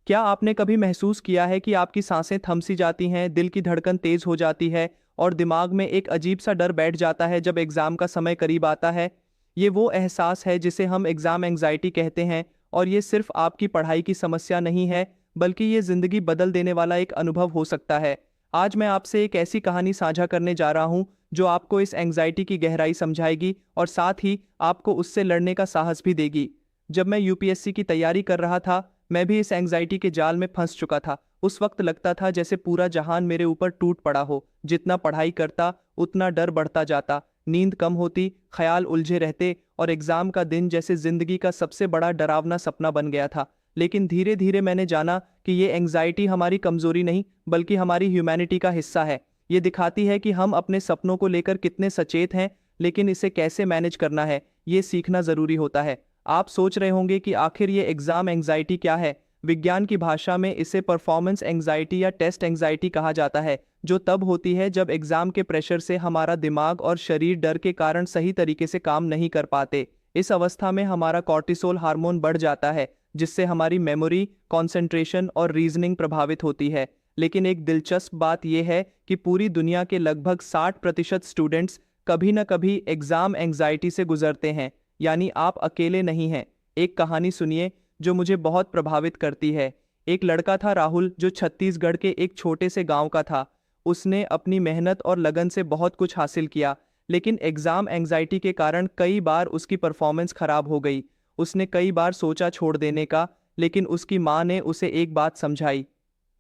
क्या आपने कभी महसूस किया है कि आपकी सांसें थम सी जाती हैं, दिल की धड़कन तेज हो जाती है और दिमाग में एक अजीब सा डर बैठ जाता है जब एग्जाम का समय करीब आता है? ये वो एहसास है जिसे हम एग्जाम एंजाइटी कहते हैं, और ये सिर्फ आपकी पढ़ाई की समस्या नहीं है, बल्कि ये जिंदगी बदल देने वाला एक अनुभव हो सकता है। आज मैं आपसे एक ऐसी कहानी साझा करने जा रहा हूं जो आपको इस एंजाइटी की गहराई समझाएगी और साथ ही आपको उससे लड़ने का साहस भी देगी। जब मैं यूपीएससी की तैयारी कर रहा था, मैं भी इस एंजाइटी के जाल में फंस चुका था। उस वक्त लगता था जैसे पूरा जहान मेरे ऊपर टूट पड़ा हो। जितना पढ़ाई करता उतना डर बढ़ता जाता, नींद कम होती, ख्याल उलझे रहते और एग्जाम का दिन जैसे जिंदगी का सबसे बड़ा डरावना सपना बन गया था। लेकिन धीरे धीरे मैंने जाना कि ये एंजाइटी हमारी कमजोरी नहीं, बल्कि हमारी ह्यूमैनिटी का हिस्सा है। ये दिखाती है कि हम अपने सपनों को लेकर कितने सचेत हैं, लेकिन इसे कैसे मैनेज करना है ये सीखना जरूरी होता है। आप सोच रहे होंगे कि आखिर ये एग्जाम एंजाइटी क्या है। विज्ञान की भाषा में इसे परफॉर्मेंस एंजाइटी या टेस्ट एंजाइटी कहा जाता है, जो तब होती है जब एग्जाम के प्रेशर से हमारा दिमाग और शरीर डर के कारण सही तरीके से काम नहीं कर पाते। इस अवस्था में हमारा कॉर्टिसोल हार्मोन बढ़ जाता है, जिससे हमारी मेमोरी, कंसंट्रेशन और रीजनिंग प्रभावित होती है। लेकिन एक दिलचस्प बात यह है कि पूरी दुनिया के लगभग 60% स्टूडेंट्स कभी न कभी एग्जाम एंजाइटी से गुजरते हैं, यानी आप अकेले नहीं हैं। एक कहानी सुनिए जो मुझे बहुत प्रभावित करती है। एक लड़का था राहुल, जो छत्तीसगढ़ के एक छोटे से गांव का था। उसने अपनी मेहनत और लगन से बहुत कुछ हासिल किया, लेकिन एग्जाम एंजाइटी के कारण कई बार उसकी परफॉर्मेंस खराब हो गई। उसने कई बार सोचा छोड़ देने का, लेकिन उसकी माँ ने उसे एक बात समझाई,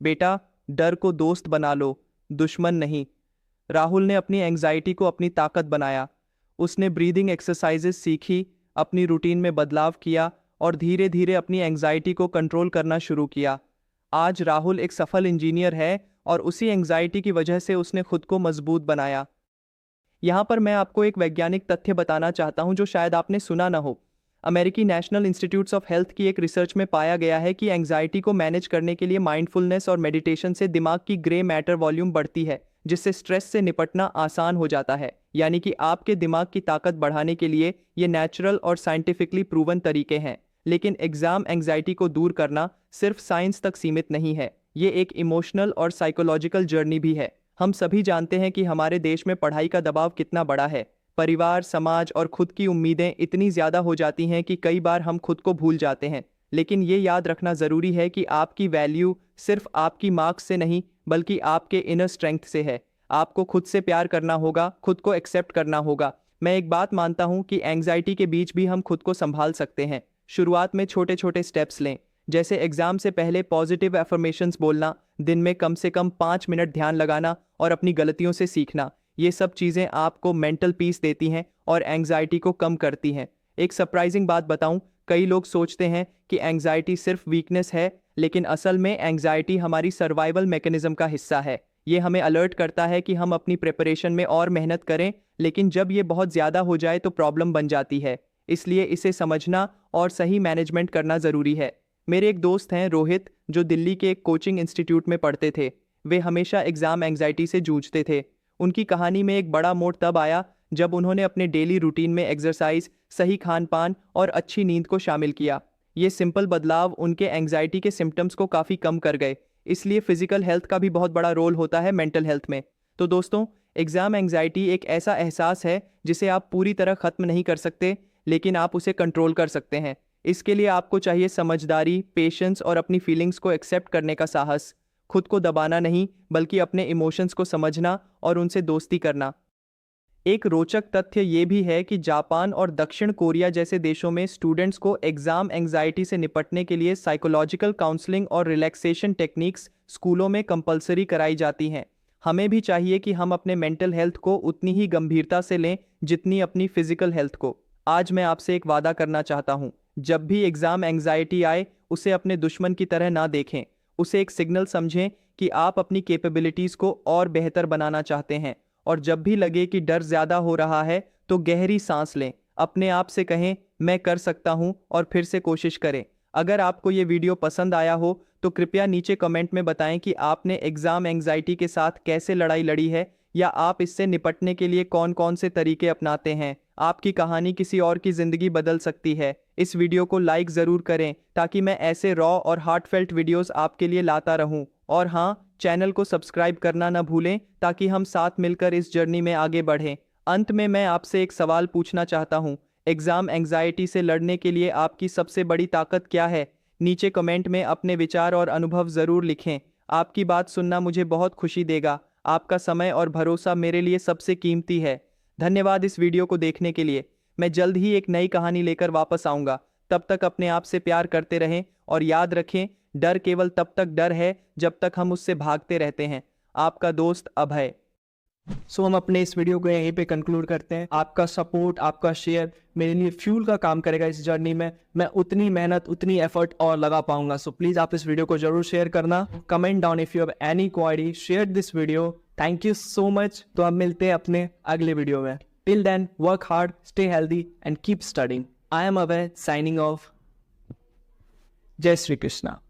बेटा, डर को दोस्त बना लो, दुश्मन नहीं। राहुल ने अपनी एंजाइटी को अपनी ताकत बनाया। उसने ब्रीदिंग एक्सरसाइजेस सीखी, अपनी रूटीन में बदलाव किया और धीरे धीरे अपनी एंजाइटी को कंट्रोल करना शुरू किया। आज राहुल एक सफल इंजीनियर है और उसी एंजाइटी की वजह से उसने खुद को मजबूत बनाया। यहाँ पर मैं आपको एक वैज्ञानिक तथ्य बताना चाहता हूँ जो शायद आपने सुना ना हो। अमेरिकी नेशनल इंस्टीट्यूट्स ऑफ हेल्थ की एक रिसर्च में पाया गया है कि एंजाइटी को मैनेज करने के लिए माइंडफुलनेस और मेडिटेशन से दिमाग की ग्रे मैटर वॉल्यूम बढ़ती है, जिससे स्ट्रेस से निपटना आसान हो जाता है। यानी कि आपके दिमाग की ताकत बढ़ाने के लिए ये नेचुरल और साइंटिफिकली प्रूवन तरीके हैं। लेकिन एग्जाम एंजाइटी को दूर करना सिर्फ साइंस तक सीमित नहीं है, ये एक इमोशनल और साइकोलॉजिकल जर्नी भी है। हम सभी जानते हैं कि हमारे देश में पढ़ाई का दबाव कितना बड़ा है। परिवार, समाज और खुद की उम्मीदें इतनी ज्यादा हो जाती हैं कि कई बार हम खुद को भूल जाते हैं। लेकिन ये याद रखना जरूरी है कि आपकी वैल्यू सिर्फ आपकी मार्क्स से नहीं, बल्कि आपके इनर स्ट्रेंथ से है। आपको खुद से प्यार करना होगा, खुद को एक्सेप्ट करना होगा। मैं एक बात मानता हूं कि एंजाइटी के बीच भी हम खुद को संभाल सकते हैं। शुरुआत में छोटे छोटे स्टेप्स लें, जैसे एग्जाम से पहले पॉजिटिव एफर्मेशंस बोलना, दिन में कम से कम 5 मिनट ध्यान लगाना और अपनी गलतियों से सीखना। ये सब चीज़ें आपको मेंटल पीस देती हैं और एंजाइटी को कम करती हैं। एक सरप्राइजिंग बात बताऊं, कई लोग सोचते हैं कि एंजाइटी सिर्फ वीकनेस है, लेकिन असल में एंजाइटी हमारी सर्वाइवल मैकेनिज्म का हिस्सा है। ये हमें अलर्ट करता है कि हम अपनी प्रिपरेशन में और मेहनत करें, लेकिन जब ये बहुत ज़्यादा हो जाए तो प्रॉब्लम बन जाती है। इसलिए इसे समझना और सही मैनेजमेंट करना ज़रूरी है। मेरे एक दोस्त हैं रोहित, जो दिल्ली के एक कोचिंग इंस्टीट्यूट में पढ़ते थे। वे हमेशा एग्जाम एंजाइटी से जूझते थे। उनकी कहानी में एक बड़ा मोड़ तब आया जब उन्होंने अपने डेली रूटीन में एक्सरसाइज, सही खान पान और अच्छी नींद को शामिल किया। ये सिंपल बदलाव उनके एंजाइटी के सिम्टम्स को काफ़ी कम कर गए। इसलिए फिजिकल हेल्थ का भी बहुत बड़ा रोल होता है मेंटल हेल्थ में। तो दोस्तों, एग्जाम एंजाइटी एक ऐसा एहसास है जिसे आप पूरी तरह खत्म नहीं कर सकते, लेकिन आप उसे कंट्रोल कर सकते हैं। इसके लिए आपको चाहिए समझदारी, पेशेंस और अपनी फीलिंग्स को एक्सेप्ट करने का साहस। खुद को दबाना नहीं, बल्कि अपने इमोशंस को समझना और उनसे दोस्ती करना। एक रोचक तथ्य ये भी है कि जापान और दक्षिण कोरिया जैसे देशों में स्टूडेंट्स को एग्जाम एंजाइटी से निपटने के लिए साइकोलॉजिकल काउंसलिंग और रिलैक्सेशन टेक्निक्स स्कूलों में कंपलसरी कराई जाती हैं। हमें भी चाहिए कि हम अपने मेंटल हेल्थ को उतनी ही गंभीरता से लें जितनी अपनी फिजिकल हेल्थ को। आज मैं आपसे एक वादा करना चाहता हूँ, जब भी एग्जाम एंजाइटी आए, उसे अपने दुश्मन की तरह ना देखें। उसे एक सिग्नल समझें कि आप अपनी कैपेबिलिटीज़ को और बेहतर बनाना चाहते हैं। और जब भी लगे कि डर ज़्यादा हो रहा है, तो गहरी सांस लें, अपने आप से कहें, मैं कर सकता हूँ, और फिर से कोशिश करें। अगर आपको ये वीडियो पसंद आया हो तो कृपया नीचे कमेंट में बताएं कि आपने एग्जाम एंजाइटी के साथ कैसे लड़ाई लड़ी है, या आप इससे निपटने के लिए कौन कौन से तरीके अपनाते हैं। आपकी कहानी किसी और की जिंदगी बदल सकती है। इस वीडियो को लाइक ज़रूर करें ताकि मैं ऐसे रॉ और हार्टफेल्ट वीडियोस आपके लिए लाता रहूं। और हाँ, चैनल को सब्सक्राइब करना ना भूलें ताकि हम साथ मिलकर इस जर्नी में आगे बढ़ें। अंत में मैं आपसे एक सवाल पूछना चाहता हूँ, एग्ज़ाम एंग्जाइटी से लड़ने के लिए आपकी सबसे बड़ी ताकत क्या है? नीचे कमेंट में अपने विचार और अनुभव ज़रूर लिखें। आपकी बात सुनना मुझे बहुत खुशी देगा। आपका समय और भरोसा मेरे लिए सबसे कीमती है। धन्यवाद इस वीडियो को देखने के लिए। मैं जल्द ही एक नई कहानी लेकर वापस आऊँगा। तब तक अपने आप से प्यार करते रहें और याद रखें, डर केवल तब तक डर है जब तक हम उससे भागते रहते हैं। आपका दोस्त अभय। हम अपने इस वीडियो को यहीं पे कंक्लूड करते हैं। आपका सपोर्ट, आपका शेयर मेरे लिए फ्यूल का काम करेगा इस जर्नी में। मैं उतनी मेहनत, उतनी एफर्ट और लगा पाऊंगा। सो प्लीज़ आप इस वीडियो को जरूर शेयर करना। Comment down if you have any query, share this video. Thank you so much. तो अब मिलते हैं अपने अगले वीडियो में। Till then, work hard, stay healthy and keep studying. I am Abhay, signing off. जय श्री कृष्णा।